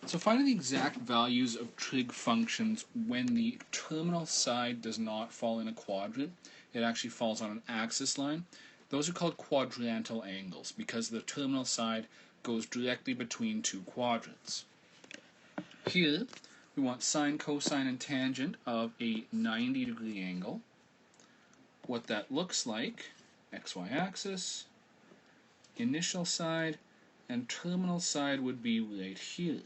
So finding the exact values of trig functions when the terminal side does not fall in a quadrant, it actually falls on an axis line. Those are called quadrantal angles because the terminal side goes directly between two quadrants. Here, we want sine, cosine, and tangent of a 90-degree angle. What that looks like, xy axis, initial side, and terminal side would be right here.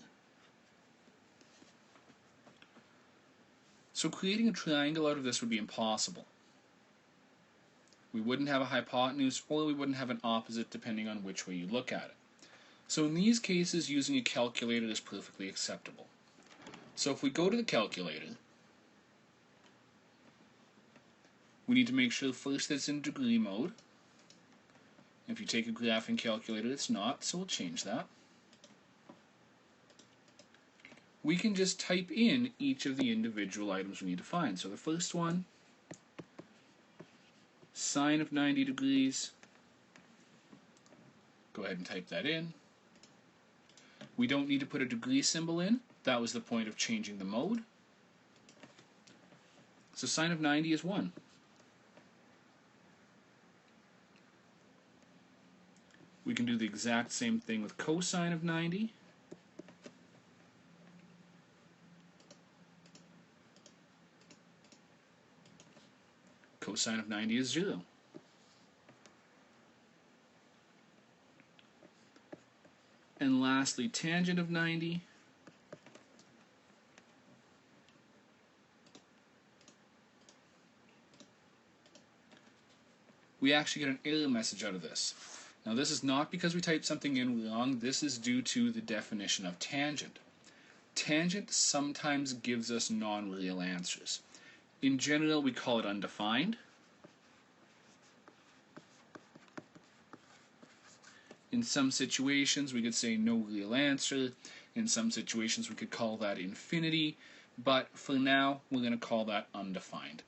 So creating a triangle out of this would be impossible. We wouldn't have a hypotenuse, or we wouldn't have an opposite depending on which way you look at it. So in these cases, using a calculator is perfectly acceptable. So if we go to the calculator, we need to make sure first that it's in degree mode. If you take a graphing calculator, it's not, so we'll change that. We can just type in each of the individual items we need to find. So the first one, sine of 90 degrees. Go ahead and type that in. We don't need to put a degree symbol in. That was the point of changing the mode. So sine of 90 is 1. We can do the exact same thing with cosine of 90. Cosine of 90 is 0. And lastly, tangent of 90. We actually get an error message out of this. Now this is not because we typed something in wrong, this is due to the definition of tangent. Tangent sometimes gives us non-real answers. In general, we call it undefined. In some situations, we could say no real answer. In some situations, we could call that infinity. But for now, we're going to call that undefined.